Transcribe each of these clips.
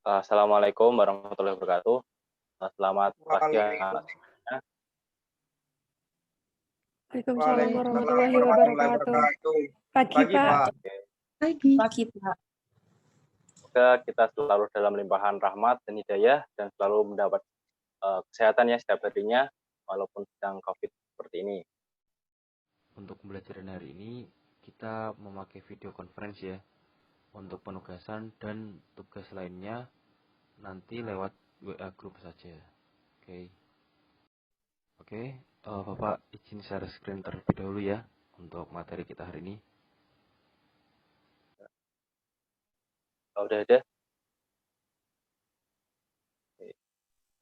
Assalamualaikum warahmatullahi wabarakatuh. Selamat pagi anak Waalaikumsalam semuanya. Waalaikumsalam Waalaikumsalam warahmatullahi warahmatullahi wabarakatuh. wabarakatuh. Pagi, Pagi, Pak. Pak. Oke, Pagi. Pagi, Pak. semoga kita selalu dalam limpahan rahmat dan hidayah dan selalu mendapat kesehatan ya setiap harinya walaupun sedang COVID seperti ini. Untuk pembelajaran hari ini kita memakai video conference ya. Untuk penugasan dan tugas lainnya nanti lewat WA group saja. Oke, Bapak izin share screen terlebih dahulu ya untuk materi kita hari ini. Udah ada?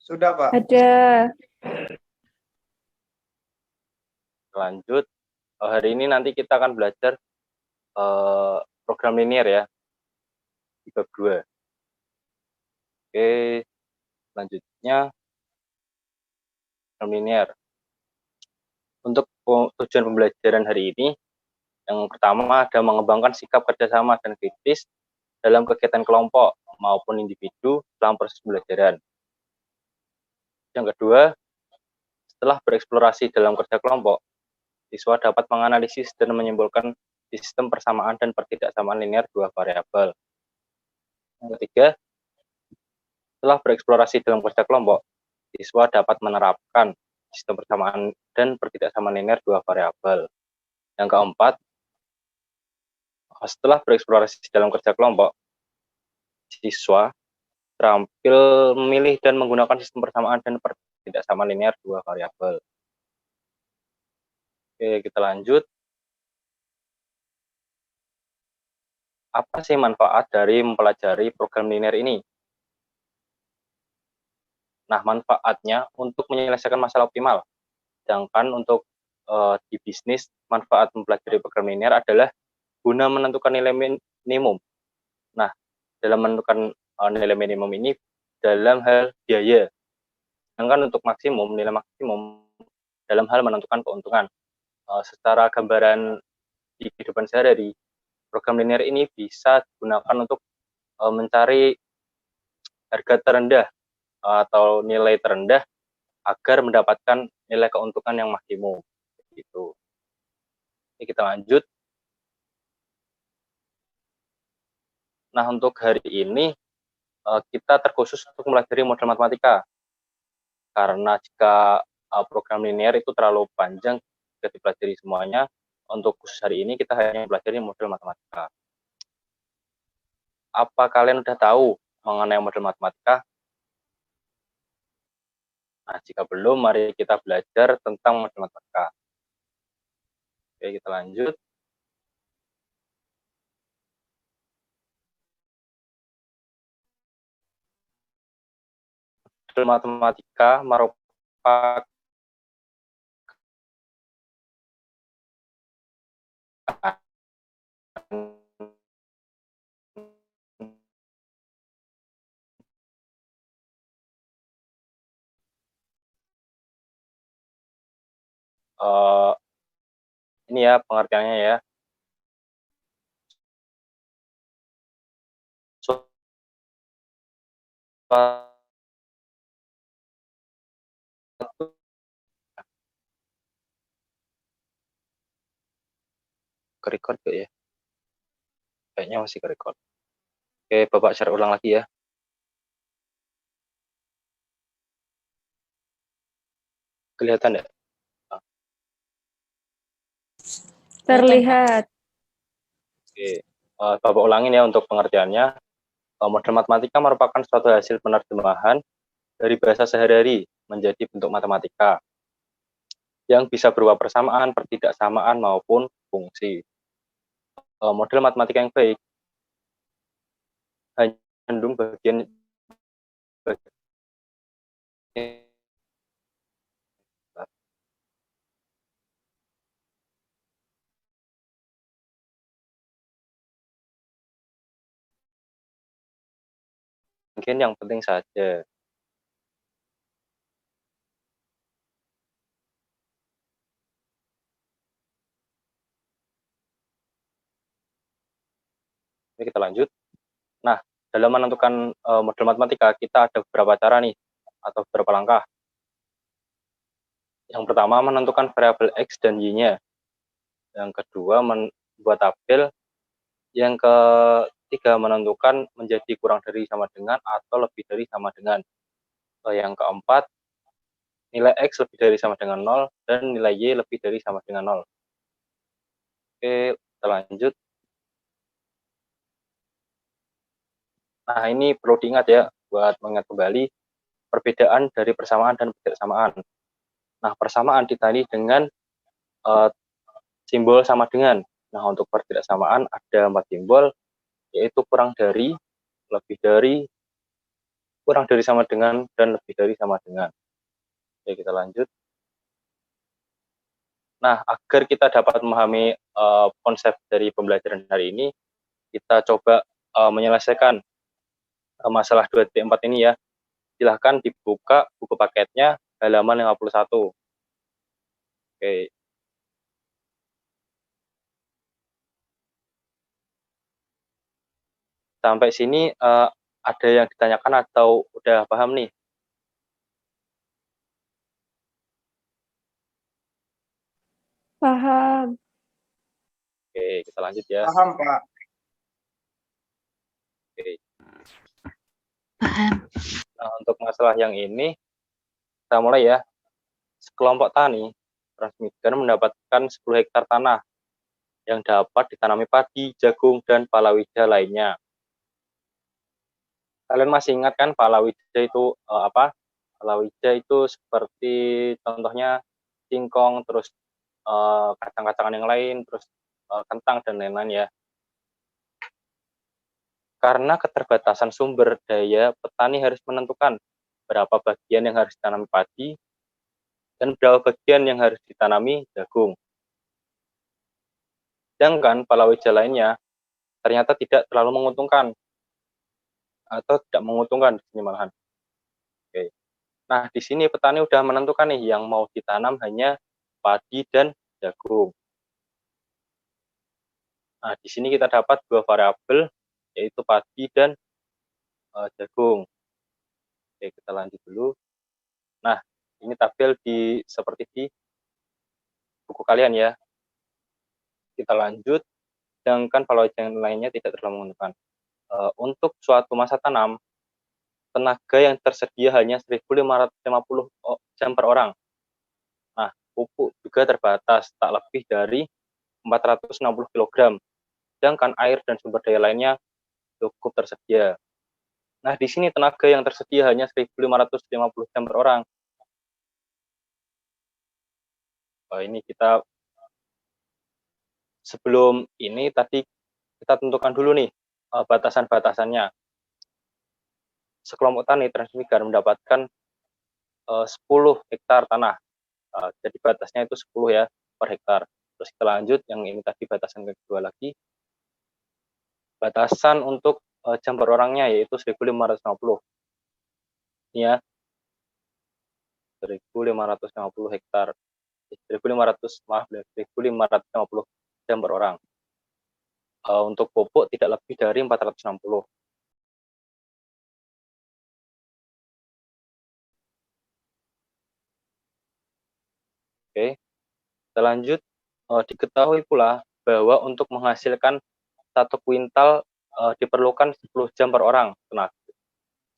Sudah, Pak. Ada. Lanjut. Hari ini nanti kita akan belajar program linear ya di bab 2. Oke, selanjutnya program linear. Untuk tujuan pembelajaran hari ini, yang pertama ada mengembangkan sikap kerjasama dan kritis dalam kegiatan kelompok maupun individu dalam proses pembelajaran. Yang kedua, setelah bereksplorasi dalam kerja kelompok, siswa dapat menganalisis dan menyimpulkan sistem persamaan dan pertidaksamaan linear dua variabel. Yang ketiga, setelah bereksplorasi dalam kerja kelompok, siswa dapat menerapkan sistem persamaan dan pertidaksamaan linear dua variabel. Yang keempat, setelah bereksplorasi dalam kerja kelompok, siswa terampil memilih dan menggunakan sistem persamaan dan pertidaksamaan linear dua variabel. Oke, kita lanjut. Apa sih manfaat dari mempelajari program linear ini? Nah, manfaatnya untuk menyelesaikan masalah optimal. Sedangkan untuk di bisnis, manfaat mempelajari program linear adalah guna menentukan nilai minimum. Nah, dalam menentukan nilai minimum ini dalam hal biaya. Sedangkan untuk maksimum, nilai maksimum dalam hal menentukan keuntungan. Secara gambaran di kehidupan sehari-hari, program linear ini bisa digunakan untuk mencari harga terendah atau nilai terendah agar mendapatkan nilai keuntungan yang maksimum. Gitu. Oke, kita lanjut. Nah, untuk hari ini kita terkhusus untuk mempelajari model matematika. Karena jika program linear itu terlalu panjang jika dipelajari semuanya, untuk khusus hari ini kita hanya mempelajari model matematika. Apa kalian udah tahu mengenai model matematika? Nah, jika belum, mari kita belajar tentang model matematika. Oke, kita lanjut. Model matematika merupakan ini ya pengertiannya ya. Ke-record gak ya? Kayaknya masih ke-record. Oke, Bapak share ulang lagi ya. Kelihatan ya? Terlihat. Oke, Bapak ulangin ya untuk pengertiannya. Model matematika merupakan suatu hasil penerjemahan dari bahasa sehari-hari menjadi bentuk matematika yang bisa berupa persamaan, pertidaksamaan, maupun fungsi. Model matematika yang baik hanya mengandung bagian yang penting saja. Oke, kita lanjut. Nah, dalam menentukan model matematika, kita ada beberapa cara nih, atau beberapa langkah. Yang pertama, menentukan variabel X dan Y-nya. Yang kedua, membuat tabel. Yang ketiga, menentukan menjadi kurang dari sama dengan atau lebih dari sama dengan. Yang keempat, nilai X lebih dari sama dengan 0 dan nilai Y lebih dari sama dengan 0. Oke, kita lanjut. Nah, ini perlu diingat ya, buat mengingat kembali perbedaan dari persamaan dan ketidaksamaan. Nah, persamaan ditandai dengan simbol sama dengan. Nah, untuk ketidaksamaan ada 4 simbol, yaitu kurang dari, lebih dari, kurang dari sama dengan, dan lebih dari sama dengan. Oke, kita lanjut. Nah, agar kita dapat memahami konsep dari pembelajaran hari ini, kita coba menyelesaikan masalah 2.4 ini ya. Silahkan dibuka buku paketnya halaman 51. Oke. Sampai sini ada yang ditanyakan atau udah paham nih? Paham. Oke, kita lanjut ya. Paham, Pak. Oke. Paham. Nah, untuk masalah yang ini, kita mulai ya. Sekelompok tani Transmigran mendapatkan 10 hektar tanah yang dapat ditanami padi, jagung, dan palawija lainnya. Kalian masih ingat kan palawija itu apa? Palawija itu seperti contohnya singkong, terus kacang-kacangan yang lain, terus kentang, dan lain-lain ya. Karena keterbatasan sumber daya, petani harus menentukan berapa bagian yang harus ditanami padi dan berapa bagian yang harus ditanami jagung. Sedangkan palawija lainnya ternyata tidak terlalu menguntungkan atau tidak menguntungkan di sini malahan. Oke. Nah, di sini petani udah menentukan nih yang mau ditanam hanya padi dan jagung. Nah, di sini kita dapat dua variabel, yaitu padi dan jagung. Oke, kita lanjut dulu. Nah, ini tabel seperti di buku kalian ya. Kita lanjut, sedangkan kalau yang lainnya tidak terlalu menentukan. Untuk suatu masa tanam, tenaga yang tersedia hanya 1.550 jam per orang. Nah, pupuk juga terbatas, tak lebih dari 460 kg. Sedangkan air dan sumber daya lainnya cukup tersedia. Nah, di sini tenaga yang tersedia hanya 1.550 jam per orang. Ini kita sebelum ini tadi kita tentukan dulu nih batasan-batasannya. Sekelompok tani Transmigran mendapatkan 10 hektar tanah. Jadi batasnya itu 10 ya per hektar. Terus kita lanjut, yang ini tadi batasan kedua lagi. Batasan untuk jam per orangnya yaitu 1.550. Ini ya, 1.550 hektar. 1.550 jam per orang. Untuk pupuk tidak lebih dari 460. Oke, kita lanjut. Diketahui pula bahwa untuk menghasilkan 1 kuintal diperlukan 10 jam per orang tenaga.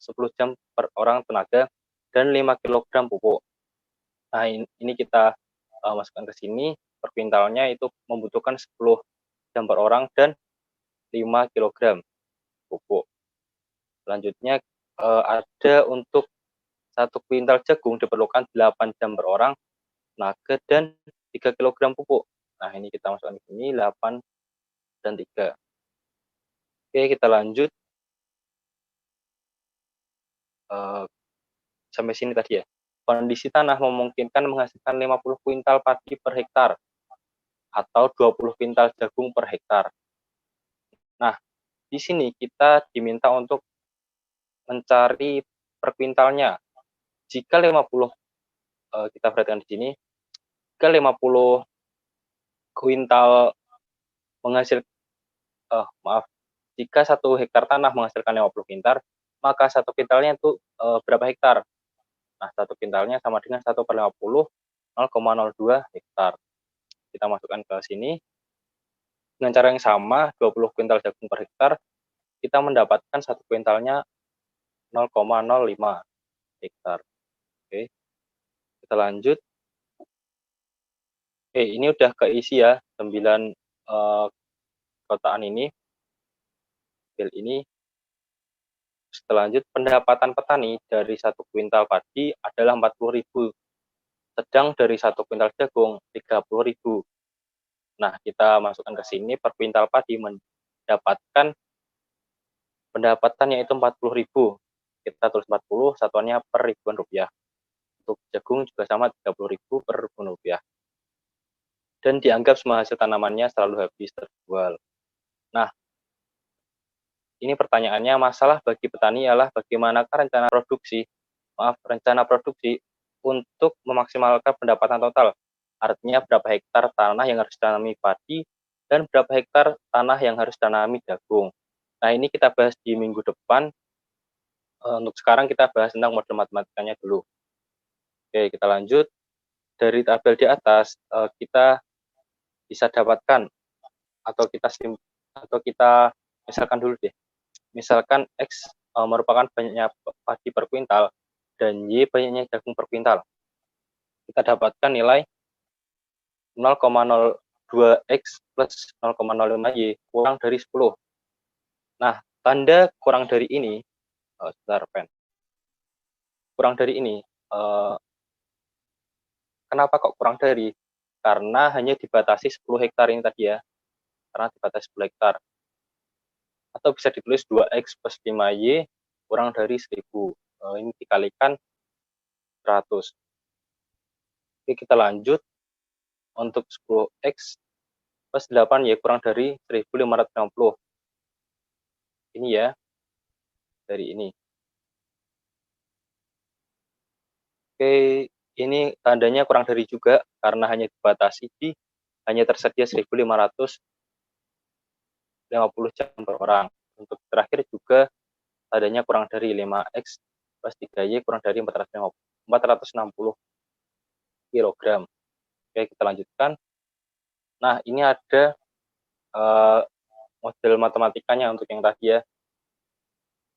10 jam per orang tenaga dan 5 kg pupuk. Nah, ini kita masukkan ke sini. Per kuintalnya itu membutuhkan 10 jam per orang dan 5 kg pupuk. Selanjutnya ada untuk 1 kuintal jagung diperlukan 8 jam per orang tenaga dan 3 kg pupuk. Nah, ini kita masukkan di sini 8 dan 3. Oke, kita lanjut. Sampai sini tadi ya. Kondisi tanah memungkinkan menghasilkan 50 kuintal padi per hektar atau 20 kuintal jagung per hektar. Nah, di sini kita diminta untuk mencari per kuintalnya. Jika 50, kita perhatikan di sini, jika 50 kuintal menghasilkan, jika 1 hektar tanah menghasilkan 50 kintal, maka 1 kintalnya itu berapa hektar? Nah, 1 kintalnya sama dengan 1/50, 0,02 hektar. Kita masukkan ke sini. Dengan cara yang sama, 20 kuintal jagung per hektar, kita mendapatkan 1 kuintalnya 0,05 hektar. Oke, kita lanjut. Oke, ini udah keisi ya, 9 kotaan ini. Tabel ini. Selanjut, pendapatan petani dari 1 kuintal padi adalah 40.000. Sedang dari 1 kuintal jagung 30.000. Nah, kita masukkan ke sini per kuintal padi mendapatkan pendapatan yaitu 40.000. Kita tulis 40, satuannya per ribuan rupiah. Untuk jagung juga sama 30.000 per ribuan rupiah. Dan dianggap semua hasil tanamannya selalu habis terjual. Nah, ini pertanyaannya, masalah bagi petani ialah bagaimanakah rencana produksi untuk memaksimalkan pendapatan total. Artinya berapa hektar tanah yang harus ditanami padi dan berapa hektar tanah yang harus ditanami jagung. Nah, ini kita bahas di minggu depan. Untuk sekarang kita bahas tentang model matematikanya dulu. Oke, kita lanjut. Dari tabel di atas, kita bisa dapatkan atau kita misalkan dulu deh. Misalkan X merupakan banyaknya padi per kuintal dan Y banyaknya jagung per kuintal. Kita dapatkan nilai 0,02X plus 0,05Y kurang dari 10. Nah, tanda kurang dari ini, kurang dari ini, kenapa kok kurang dari? Karena hanya dibatasi 10 hektar ini tadi ya, karena dibatasi 10 hektar. Atau bisa ditulis 2X plus 5Y kurang dari 1000. Ini dikalikan 100. Oke, kita lanjut. Untuk 10X plus 8Y kurang dari 1560. Ini ya, dari ini. Oke, ini tandanya kurang dari juga, karena hanya dibatasi hanya tersedia 1550 jam per orang. Untuk terakhir juga tandanya kurang dari 5X plus 3Y kurang dari 460 kg. Oke, kita lanjutkan. Nah, ini ada model matematikanya untuk yang tadi ya.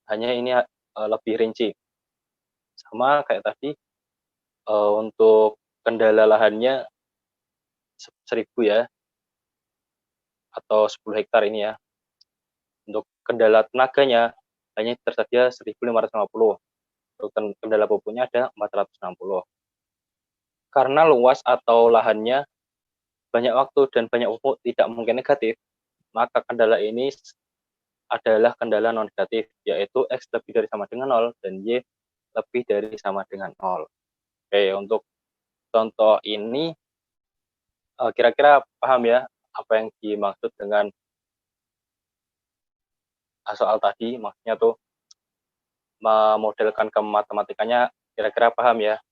Hanya ini lebih rinci. Sama kayak tadi, untuk kendala lahannya 1000 ya, atau 10 hektar ini ya. Untuk kendala tenaganya hanya tersedia 1550. Untuk kendala pupuknya ada 460. Karena luas atau lahannya banyak waktu dan banyak pupuk tidak mungkin negatif, maka kendala ini adalah kendala non negatif, yaitu X lebih dari sama dengan 0 dan Y lebih dari sama dengan 0. Oke, untuk contoh ini kira-kira paham ya apa yang dimaksud dengan soal tadi, maksudnya tuh memodelkan ke matematikanya, kira-kira paham ya?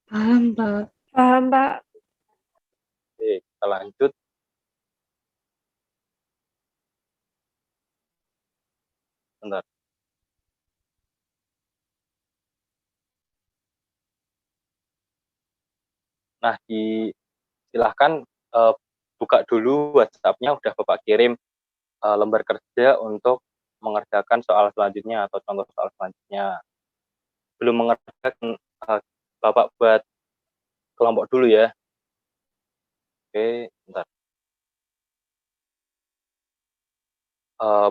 Paham, Pak. Paham, Pak. Oke, kita lanjut. Bentar. Nah, silahkan buka dulu WhatsApp-nya, udah Bapak kirim lembar kerja untuk mengerjakan soal selanjutnya atau contoh soal selanjutnya. Belum mengerjakan, Bapak buat kelompok dulu ya. Oke, bentar.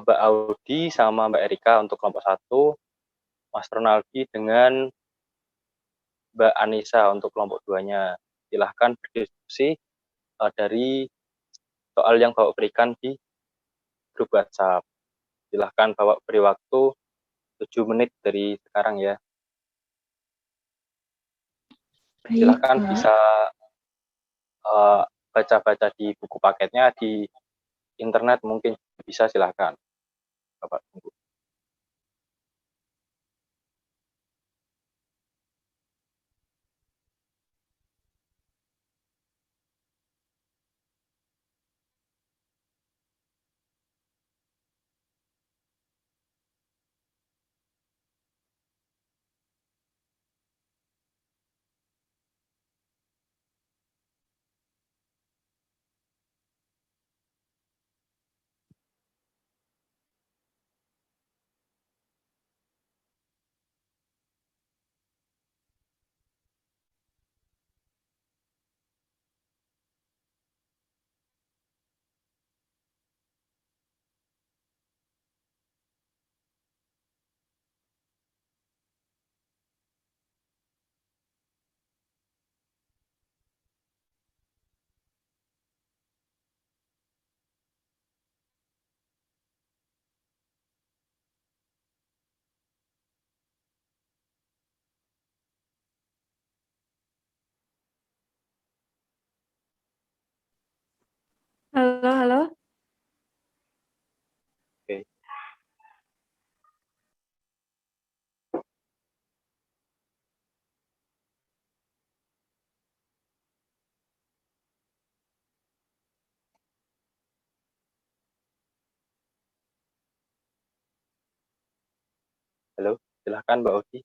Mbak Audi sama Mbak Erika untuk kelompok 1, Mas Ronaldi dengan Mbak Anissa untuk kelompok 2-nya. Silahkan berdiskusi dari soal yang Bapak berikan di grup WhatsApp. Silahkan Bapak beri waktu 7 menit dari sekarang ya. Baik, Silahkan Pak. bisa baca-baca di buku paketnya, di internet mungkin bisa, silahkan. Bapak tunggu. Silahkan Mbak Odi.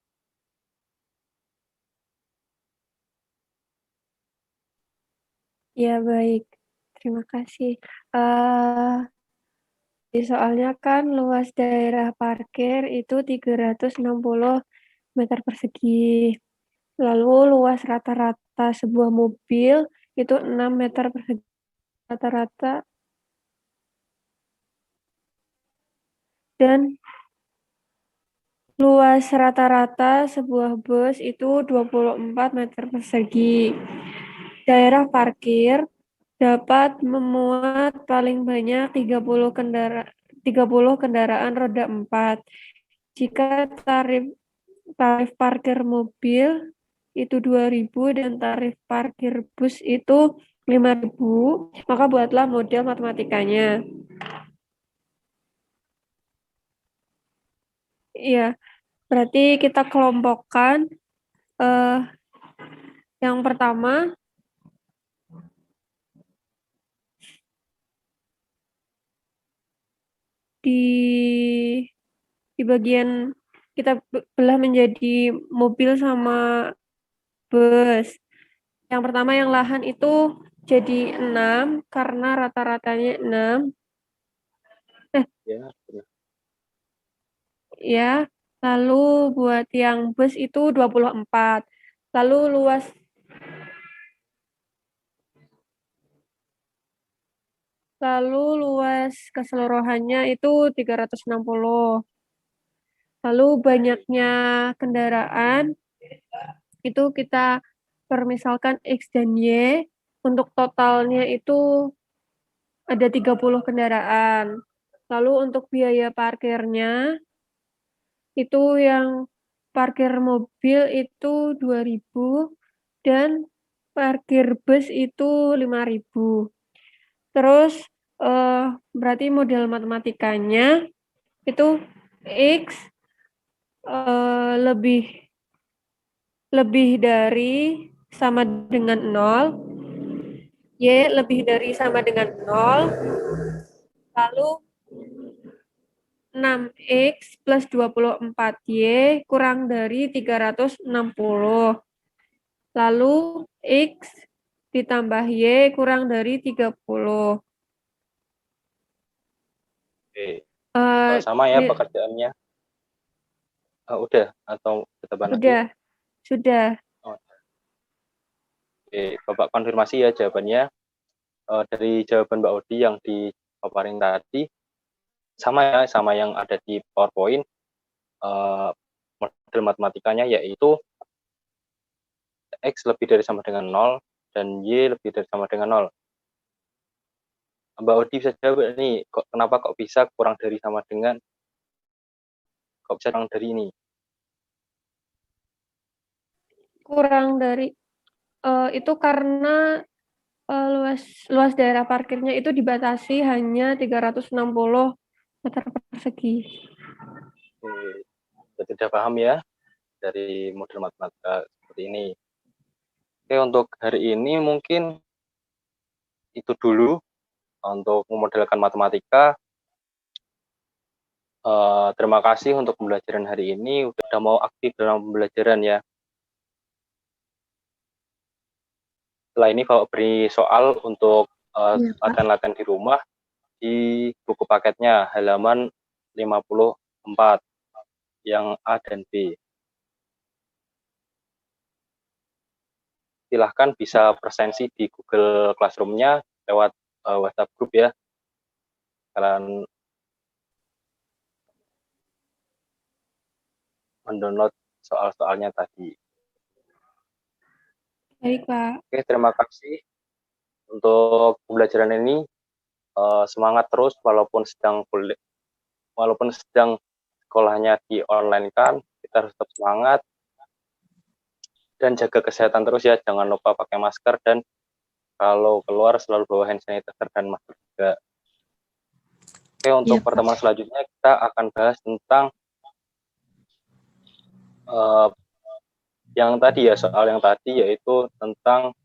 Ya, baik. Terima kasih. Soalnya kan luas daerah parkir itu 360 meter persegi. Lalu luas rata-rata sebuah mobil itu 6 meter persegi. Rata-rata dan luas rata-rata sebuah bus itu 24 meter persegi. Daerah parkir dapat memuat paling banyak 30 kendaraan roda 4. Jika tarif parkir mobil itu 2.000 dan tarif parkir bus itu 5.000, maka buatlah model matematikanya. Iya, berarti kita kelompokkan. Yang pertama, di bagian kita belah menjadi mobil sama bus. Yang pertama yang lahan itu jadi 6 karena rata-ratanya 6. Ya, Ya. Lalu buat yang bus itu 24. Lalu luas keseluruhannya itu 360. Lalu banyaknya kendaraan itu kita permisalkan X dan Y. Untuk totalnya itu ada 30 kendaraan. Lalu untuk biaya parkirnya itu yang parkir mobil itu 2.000 dan parkir bus itu 5.000. Terus berarti model matematikanya itu X lebih dari sama dengan 0, Y lebih dari sama dengan 0, lalu 6X plus 24Y kurang dari 360. Lalu X ditambah Y kurang dari 30. oke. Sama ya pekerjaannya. Udah atau tambahan lagi? Sudah. Oke, Bapak konfirmasi ya jawabannya. Dari jawaban Mbak Odi yang dipaparin tadi, sama yang ada di PowerPoint. Model matematikanya yaitu X lebih dari sama dengan 0 dan Y lebih dari sama dengan 0. Mbak Odi bisa jawab nih, kenapa kok bisa kurang dari sama dengan, kok bisa kurang dari ini? Kurang dari itu karena luas daerah parkirnya itu dibatasi hanya 360 meter persegi. Oke, jadi sudah paham ya dari model matematika seperti ini. Oke, untuk hari ini mungkin itu dulu untuk memodelkan matematika. Terima kasih untuk pembelajaran hari ini, udah mau aktif dalam pembelajaran ya. Setelah ini Bapak beri soal untuk latihan-latihan di rumah di buku paketnya halaman 54 yang A dan B. Silahkan bisa presensi di Google Classroom-nya lewat WhatsApp group ya. Kalian mendownload soal-soalnya tadi. Baik, Pak. Oke, terima kasih untuk pembelajaran ini. Semangat terus walaupun sedang sekolahnya di online kan, kita harus tetap semangat dan jaga kesehatan terus ya. Jangan lupa pakai masker dan kalau keluar selalu bawa hand sanitizer dan masker juga. Oke, untuk pertemuan selanjutnya kita akan bahas tentang yang tadi ya, soal yang tadi yaitu tentang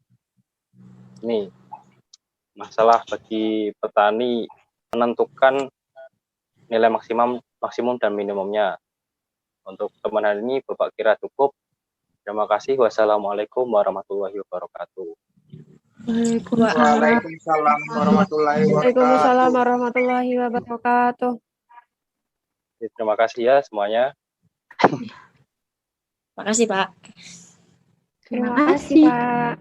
ini masalah bagi petani menentukan nilai maksimum dan minimumnya. Untuk pertemuan hari ini Bapak kira cukup. Terima kasih. Wassalamualaikum warahmatullahi wabarakatuh. Waalaikumsalam warahmatullahi Waalaikumsalam wabarakatuh. warahmatullahi wabarakatuh. Terima kasih ya semuanya. Makasih, Pak. Terima kasih, Pak.